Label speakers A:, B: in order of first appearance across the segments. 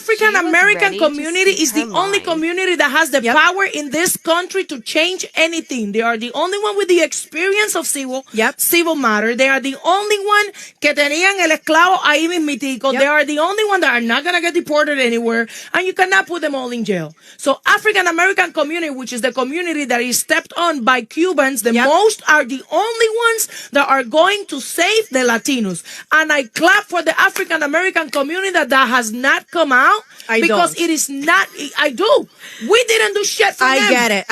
A: African American community is the only community that has the power in this country to change anything. They are the only one with the experience of civil matter. They are the only one que tenían el esclavo ahí mismitico. They are the only one that are not going to get deported anywhere, and you cannot put them all in jail. So African American community, which is the community that is stepped on by Cubans, the most are the only ones that are going to save the Latinos. And I clap for the African American community that has not come out. Because it is not, I do. We didn't do shit for them.
B: I get it.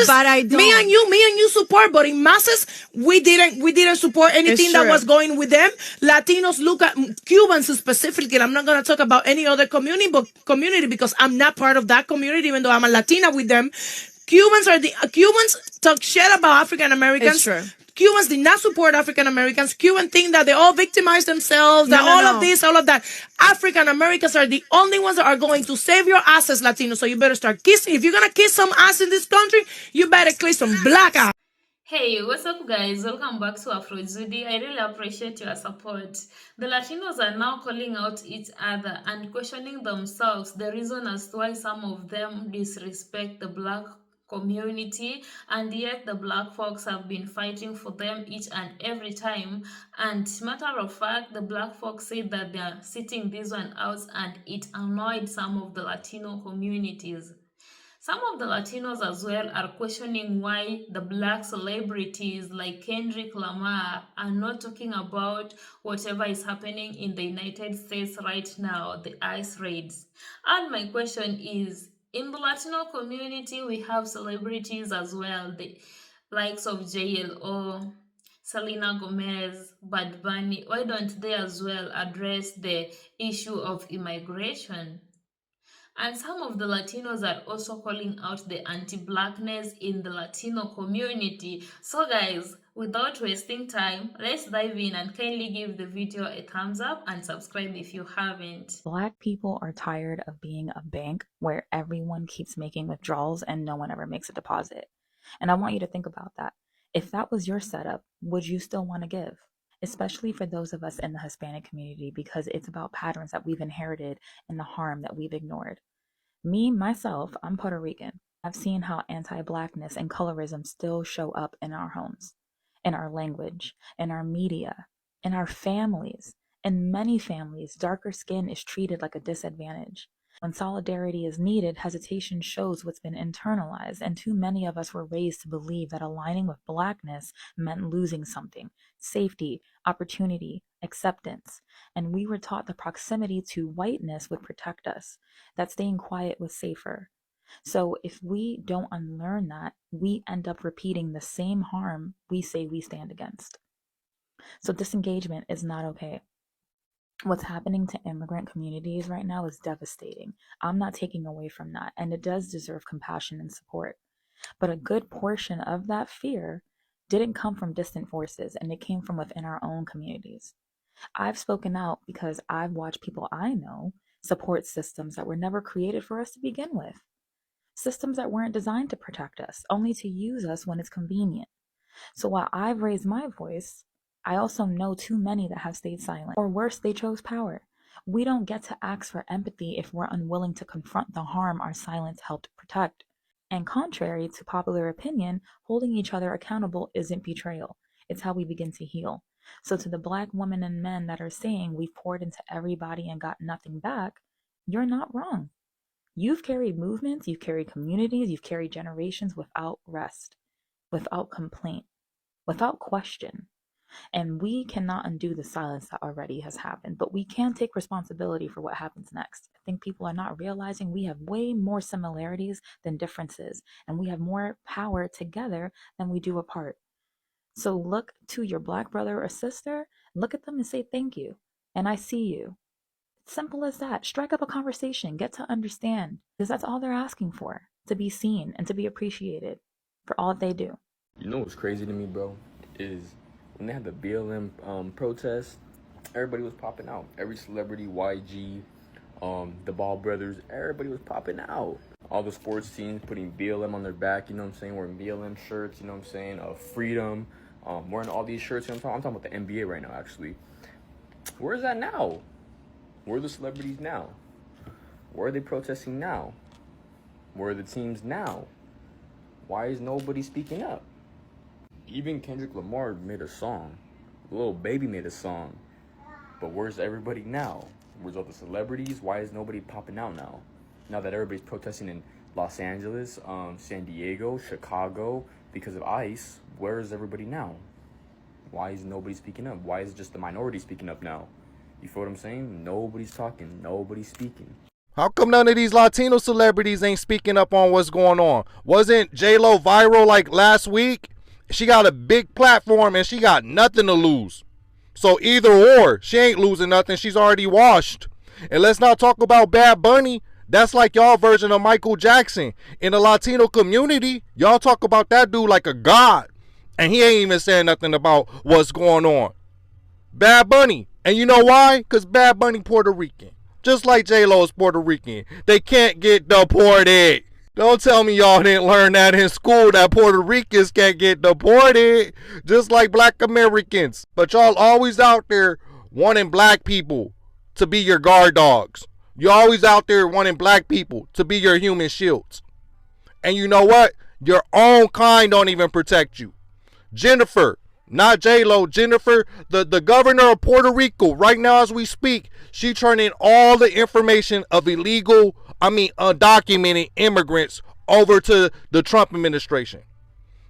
B: But I don't.
A: Me and you support, but in masses, we didn't support anything that was going with them. Latinos look at Cubans specifically, and I'm not going to talk about any other community because I'm not part of that community, even though I'm a Latina with them. Cubans talk shit about African Americans.
B: It's true.
A: Cubans did not support African Americans. Cubans think that they all victimize themselves, of this, all of that. African Americans are the only ones that are going to save your asses, Latinos. So you better start kissing. If you're going to kiss some ass in this country, you better kiss some black ass.
C: Hey, what's up guys? Welcome back to Afro Judy. I really appreciate your support. The Latinos are now calling out each other and questioning themselves the reason as to why some of them disrespect the black community, and yet the black folks have been fighting for them each and every time. And matter of fact, the black folks said that they are sitting this one out, and it annoyed some of the Latino communities. Some of the Latinos as well are questioning why the black celebrities like Kendrick Lamar are not talking about whatever is happening in the United States right now, the ICE raids. And my question is, in the Latino community, we have celebrities as well, the likes of JLO, Selena Gomez, Bad Bunny. Why don't they as well address the issue of immigration? And some of the Latinos are also calling out the anti-blackness in the Latino community. So guys, without wasting time, let's dive in and kindly give the video a thumbs up and subscribe if you haven't.
D: Black people are tired of being a bank where everyone keeps making withdrawals and no one ever makes a deposit. And I want you to think about that. If that was your setup, would you still want to give? Especially for those of us in the Hispanic community, because it's about patterns that we've inherited and the harm that we've ignored. Me, myself, I'm Puerto Rican. I've seen how anti-blackness and colorism still show up in our homes, in our language, in our media, in our families. In many families, darker skin is treated like a disadvantage. When solidarity is needed, hesitation shows what's been internalized, and too many of us were raised to believe that aligning with blackness meant losing something: safety, opportunity, acceptance. And we were taught the proximity to whiteness would protect us, that staying quiet was safer. So if we don't unlearn that, we end up repeating the same harm we say we stand against. So disengagement is not okay. What's happening to immigrant communities right now is devastating. I'm not taking away from that, and it does deserve compassion and support. But a good portion of that fear didn't come from distant forces, and it came from within our own communities. I've spoken out because I've watched people I know support systems that were never created for us to begin with. Systems that weren't designed to protect us, only to use us when it's convenient. So while I've raised my voice, I also know too many that have stayed silent, or worse, they chose power. We don't get to ask for empathy if we're unwilling to confront the harm our silence helped protect. And contrary to popular opinion, holding each other accountable isn't betrayal. It's how we begin to heal. So to the black women and men that are saying we've poured into everybody and got nothing back, you're not wrong. You've carried movements, you've carried communities, you've carried generations without rest, without complaint, without question. And we cannot undo the silence that already has happened, but we can take responsibility for what happens next. I think people are not realizing we have way more similarities than differences, and we have more power together than we do apart. So look to your black brother or sister, look at them and say thank you, and I see you. Simple as that. Strike up a conversation, get to understand, because that's all they're asking for, to be seen and to be appreciated for all that they do.
E: You know what's crazy to me, bro, is when they had the BLM protest, everybody was popping out. Every celebrity, YG, the Ball brothers, everybody was popping out. All the sports teams putting BLM on their back, you know what I'm saying, wearing BLM shirts, you know what I'm saying, freedom, wearing all these shirts, you know what I'm talking about the NBA right now, actually. Where's that now? Where are the celebrities now? Where are they protesting now? Where are the teams now? Why is nobody speaking up? Even Kendrick Lamar made a song. Lil Baby made a song. But where's everybody now? Where's all the celebrities? Why is nobody popping out now? Now that everybody's protesting in Los Angeles, San Diego, Chicago, because of ICE, where is everybody now? Why is nobody speaking up? Why is just the minority speaking up now? You feel what I'm saying? Nobody's talking. Nobody's speaking.
F: How come none of these Latino celebrities ain't speaking up on what's going on? Wasn't J-Lo viral like last week? She got a big platform and she got nothing to lose. So either or, she ain't losing nothing. She's already washed. And let's not talk about Bad Bunny. That's like y'all version of Michael Jackson. In the Latino community, y'all talk about that dude like a god. And he ain't even saying nothing about what's going on. Bad Bunny. And you know why? Because Bad Bunny Puerto Rican. Just like J-Lo is Puerto Rican. They can't get deported. Don't tell me y'all didn't learn that in school, that Puerto Ricans can't get deported. Just like black Americans. But y'all always out there wanting black people to be your guard dogs. You're always out there wanting black people to be your human shields. And you know what? Your own kind don't even protect you. Jennifer, not J-Lo, Jennifer, the governor of Puerto Rico, right now as we speak, she turning all the information of undocumented immigrants over to the Trump administration.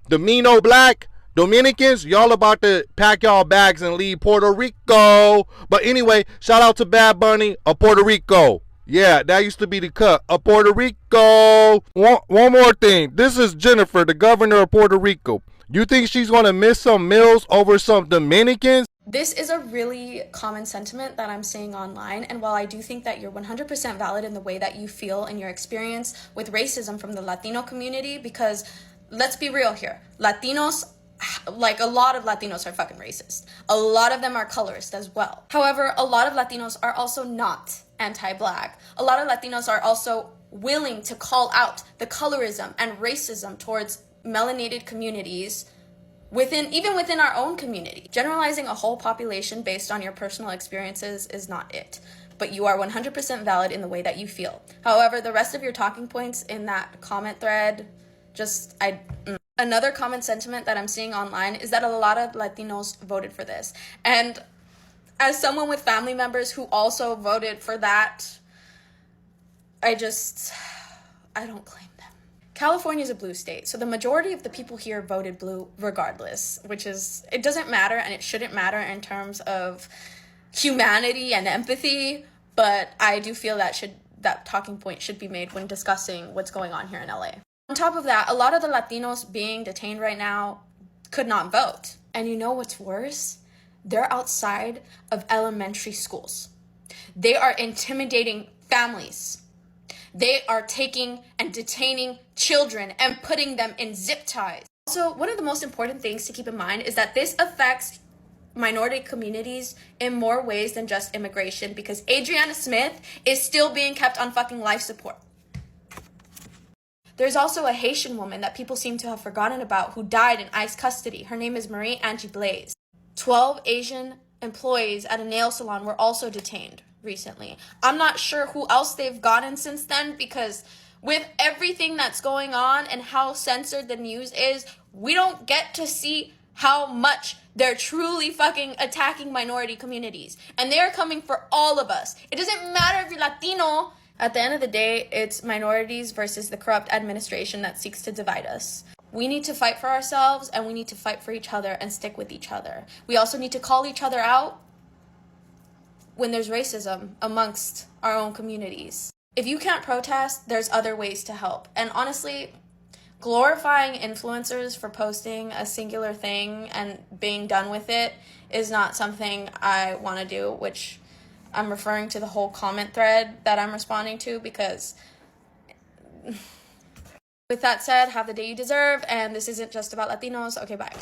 F: The Mino Black Dominicans, y'all about to pack y'all bags and leave Puerto Rico. But anyway, shout out to Bad Bunny of Puerto Rico. Yeah, that used to be the cut of Puerto Rico. One more thing. This is Jennifer, the governor of Puerto Rico. You think she's going to miss some meals over some Dominicans?
G: This is a really common sentiment that I'm seeing online, and while I do think that you're 100% valid in the way that you feel and your experience with racism from the Latino community, because let's be real here, Latinos, like a lot of Latinos are fucking racist. A lot of them are colorist as well. However, a lot of Latinos are also not anti-black. A lot of Latinos are also willing to call out the colorism and racism towards melanated communities even within our own community. Generalizing a whole population based on your personal experiences is not it, but you are 100% valid in the way that you feel. However, the rest of your talking points in that comment thread, Another common sentiment that I'm seeing online is that a lot of Latinos voted for this. And as someone with family members who also voted for that, I don't claim them. California is a blue state, so the majority of the people here voted blue regardless, it doesn't matter and it shouldn't matter in terms of humanity and empathy, but I do feel that talking point should be made when discussing what's going on here in LA. On top of that, a lot of the Latinos being detained right now could not vote. And you know what's worse? They're outside of elementary schools. They are intimidating families. They are taking and detaining children and putting them in zip ties. Also, one of the most important things to keep in mind is that this affects minority communities in more ways than just immigration, because Adriana Smith is still being kept on fucking life support. There's also a Haitian woman that people seem to have forgotten about who died in ICE custody. Her name is Marie-Angie Blaise. 12 Asian employees at a nail salon were also detained recently. I'm not sure who else they've gotten since then, because with everything that's going on and how censored the news is, we don't get to see how much they're truly fucking attacking minority communities. And they're coming for all of us. It doesn't matter if you're Latino. At the end of the day, it's minorities versus the corrupt administration that seeks to divide us. We need to fight for ourselves, and we need to fight for each other and stick with each other. We also need to call each other out when there's racism amongst our own communities. If you can't protest, there's other ways to help. And honestly, glorifying influencers for posting a singular thing and being done with it is not something I want to do, which I'm referring to the whole comment thread that I'm responding to, because with that said, have the day you deserve, and this isn't just about Latinos. Okay, bye.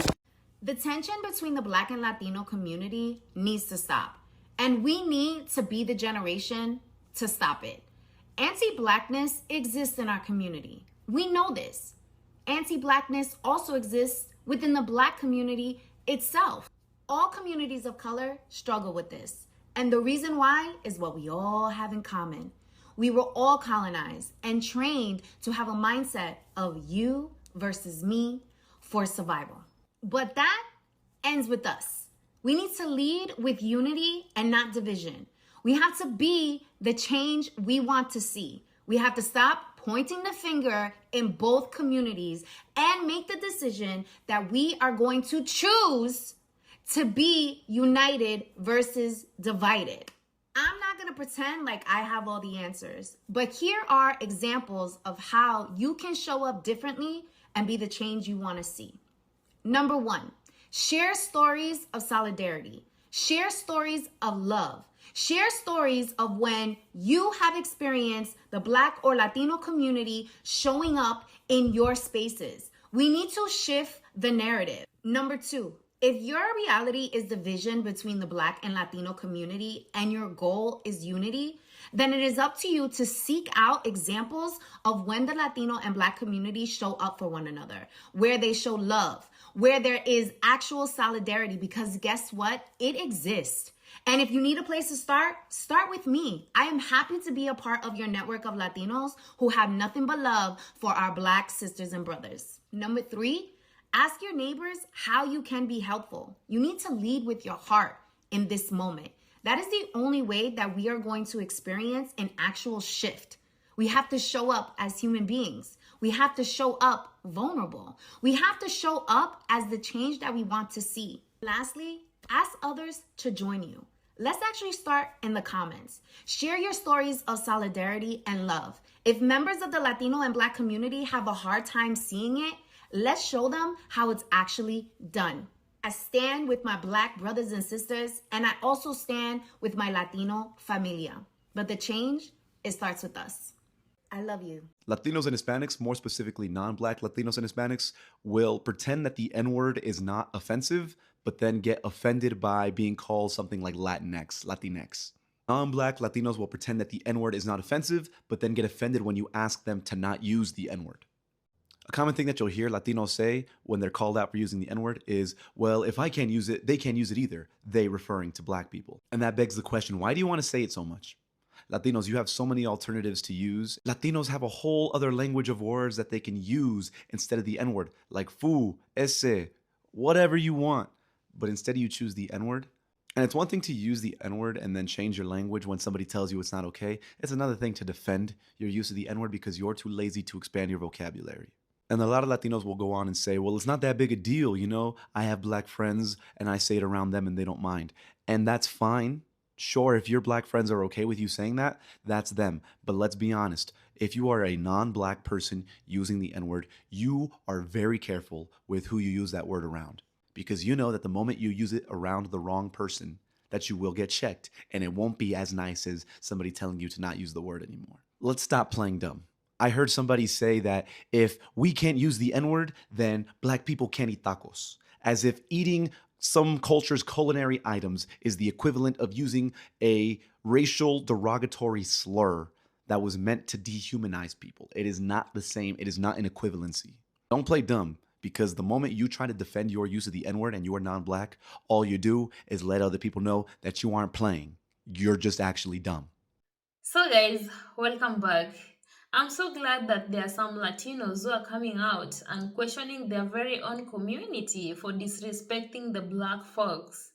B: The tension between the Black and Latino community needs to stop, and we need to be the generation to stop it. Anti-blackness exists in our community. We know this. Anti-blackness also exists within the Black community itself. All communities of color struggle with this. And the reason why is what we all have in common. We were all colonized and trained to have a mindset of you versus me for survival. But that ends with us. We need to lead with unity and not division. We have to be the change we want to see. We have to stop pointing the finger in both communities and make the decision that we are going to choose to be united versus divided. I'm not going to pretend like I have all the answers, but here are examples of how you can show up differently and be the change you want to see. Number 1, share stories of solidarity. Share stories of love. Share stories of when you have experienced the Black or Latino community showing up in your spaces. We need to shift the narrative. Number 2, if your reality is division between the Black and Latino community and your goal is unity, then it is up to you to seek out examples of when the Latino and Black communities show up for one another, where they show love, where there is actual solidarity, because guess what? It exists. And if you need a place to start with me. I am happy to be a part of your network of Latinos who have nothing but love for our Black sisters and brothers. Number 3, ask your neighbors how you can be helpful. You need to lead with your heart in this moment. That is the only way that we are going to experience an actual shift. We have to show up as human beings. We have to show up vulnerable. We have to show up as the change that we want to see. Lastly, ask others to join you. Let's actually start in the comments. Share your stories of solidarity and love. If members of the Latino and Black community have a hard time seeing it, let's show them how it's actually done. I stand with my Black brothers and sisters, and I also stand with my Latino familia. But the change, it starts with us. I love you.
H: Latinos and Hispanics, more specifically non-Black Latinos and Hispanics, will pretend that the N-word is not offensive, but then get offended by being called something like Latinx. Non-Black Latinos will pretend that the N-word is not offensive, but then get offended when you ask them to not use the N-word. A common thing that you'll hear Latinos say when they're called out for using the N-word is, well, if I can't use it, they can't use it either. They referring to Black people. And that begs the question, why do you want to say it so much? Latinos, you have so many alternatives to use. Latinos have a whole other language of words that they can use instead of the N-word, like fu, ese, whatever you want. But instead you choose the N-word. And it's one thing to use the N-word and then change your language when somebody tells you it's not okay. It's another thing to defend your use of the N-word because you're too lazy to expand your vocabulary. And a lot of Latinos will go on and say, well, it's not that big a deal, you know? I have Black friends and I say it around them and they don't mind. And that's fine. Sure, if your Black friends are okay with you saying that, that's them. But let's be honest. If you are a non-Black person using the N-word, you are very careful with who you use that word around. Because you know that the moment you use it around the wrong person, that you will get checked. And it won't be as nice as somebody telling you to not use the word anymore. Let's stop playing dumb. I heard somebody say that if we can't use the N-word, then Black people can't eat tacos. As if eating some culture's culinary items is the equivalent of using a racial derogatory slur that was meant to dehumanize people. It is not the same. It is not an equivalency. Don't play dumb, because the moment you try to defend your use of the N-word and you are non-Black, all you do is let other people know that you aren't playing. You're just actually dumb.
C: So guys, welcome back. I'm so glad that there are some Latinos who are coming out and questioning their very own community for disrespecting the Black folks.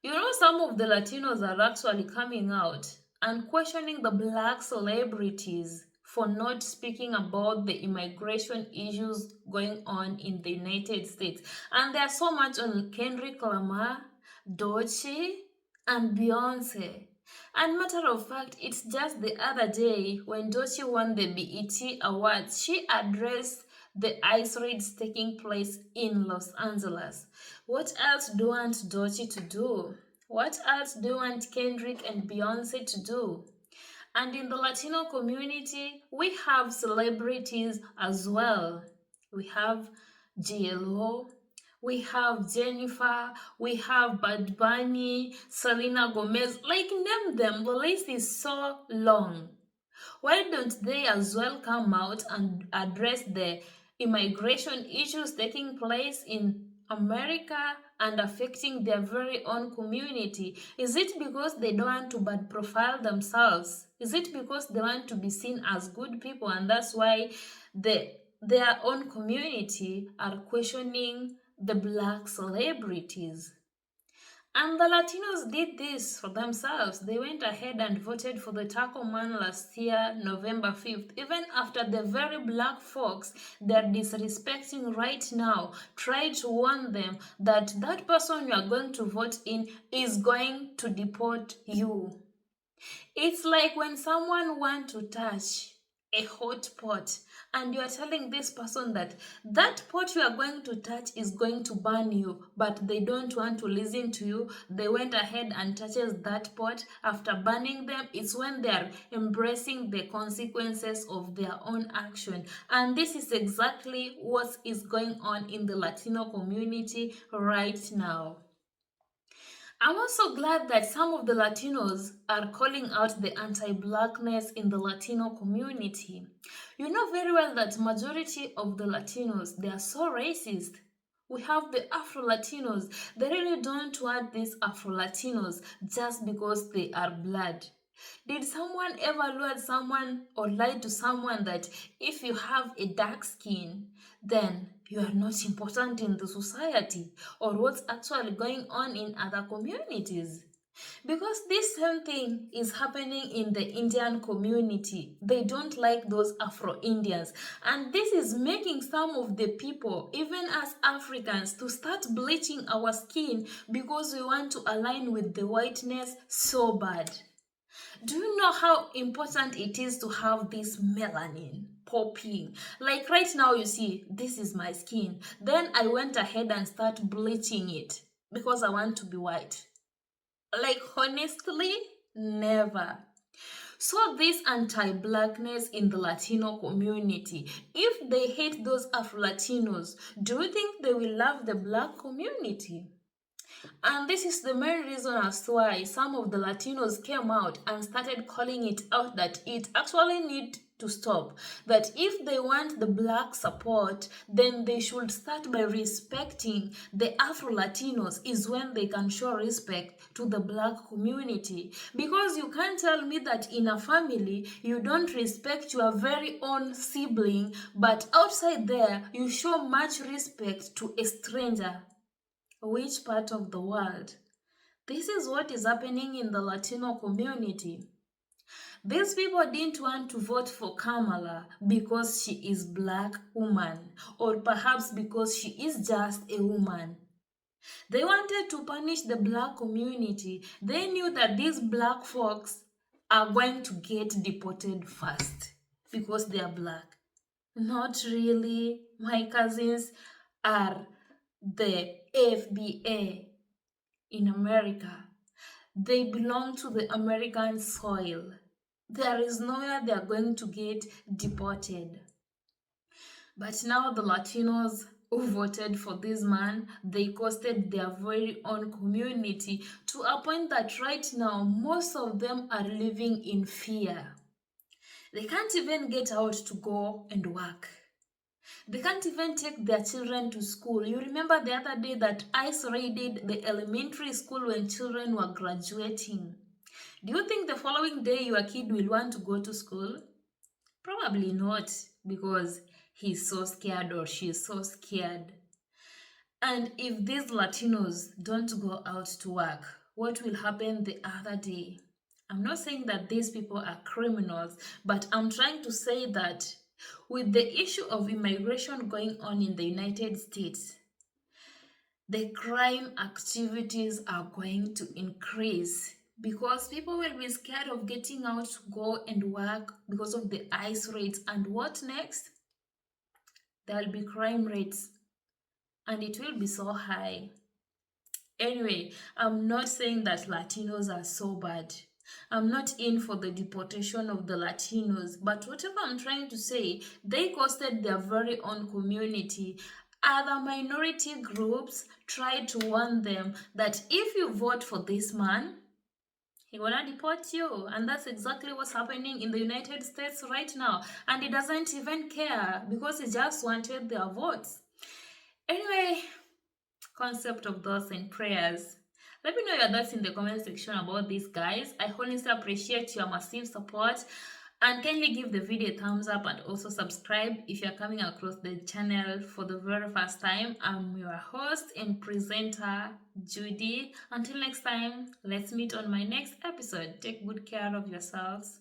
C: You know, some of the Latinos are actually coming out and questioning the Black celebrities for not speaking about the immigration issues going on in the United States. And there's so much on Kendrick Lamar, Doechii, and Beyonce. And matter of fact, it's just the other day when Doechii won the BET Awards, she addressed the ICE raids taking place in Los Angeles. What else do you want Doechii to do? What else do you want Kendrick and Beyonce to do? And in the Latino community, we have celebrities as well. We have GLO, we have Jennifer, we have Bad Bunny, Selena Gomez. Like, name them, the list is so long. Why don't they as well come out and address the immigration issues taking place in America and affecting their very own community? Is it because they don't want to bad profile themselves? Is it because they want to be seen as good people, and that's why their own community are questioning the black celebrities? And the Latinos did this for themselves. They went ahead and voted for the Taco Man last year, November 5th, even after the very black folks they're disrespecting right now tried to warn them that that person you are going to vote in is going to deport you. It's like when someone wants to touch a hot pot and you are telling this person that that pot you are going to touch is going to burn you, but they don't want to listen to you. They went ahead and touches that pot. After burning them, it's when they are embracing the consequences of their own action. And this is exactly what is going on in the Latino community right now. I'm also glad that some of the Latinos are calling out the anti-blackness in the Latino community. You know very well that majority of the Latinos, they are so racist. We have the Afro-Latinos. They really don't want these Afro-Latinos just because they are blood. Did someone ever lure someone or lie to someone that if you have a dark skin, then you are not important in the society, or what's actually going on in other communities? Because this same thing is happening in the Indian community. They don't like those Afro-Indians. And this is making some of the people, even as Africans, to start bleaching our skin because we want to align with the whiteness so bad. Do you know how important it is to have this melanin popping? Like right now, you see, this is my skin. Then I went ahead and started bleaching it because I want to be white. Like honestly, never. So this anti-blackness in the Latino community, if they hate those Afro-Latinos, do you think they will love the black community? And this is the main reason as to why some of the Latinos came out and started calling it out that it actually needs to stop. That if they want the black support, then they should start by respecting the Afro-Latinos is when they can show respect to the black community. Because you can't tell me that in a family, you don't respect your very own sibling, but outside there, you show much respect to a stranger. Which part of the world? This is what is happening in the Latino community. These people didn't want to vote for Kamala because she is black woman, or perhaps because she is just a woman. They wanted to punish the black community. They knew that these black folks are going to get deported first because they are black. Not really. My cousins are the FBA in America. They belong to the American soil. There is nowhere they are going to get deported. But now the Latinos who voted for this man, they costed their very own community to a point that right now most of them are living in fear. They can't even get out to go and work. They can't even take their children to school. You remember the other day that ICE raided the elementary school when children were graduating. Do you think the following day your kid will want to go to school? Probably not, because he's so scared or she's so scared. And if these Latinos don't go out to work, what will happen the other day? I'm not saying that these people are criminals, but I'm trying to say that with the issue of immigration going on in the United States, the crime activities are going to increase because people will be scared of getting out to go and work because of the ICE raids. And what next? There will be crime rates and it will be so high. Anyway, I'm not saying that Latinos are so bad. I'm not in for the deportation of the Latinos, but whatever I'm trying to say, they costed their very own community. Other minority groups tried to warn them that if you vote for this man, he gonna deport you. And that's exactly what's happening in the United States right now. And he doesn't even care because he just wanted their votes. Anyway, concept of thoughts and prayers. Let me know your thoughts in the comment section about this, guys. I honestly appreciate your massive support, and kindly give the video a thumbs up and also subscribe if you're coming across the channel for the very first time. I'm your host and presenter, Judy. Until next time, let's meet on my next episode. Take good care of yourselves.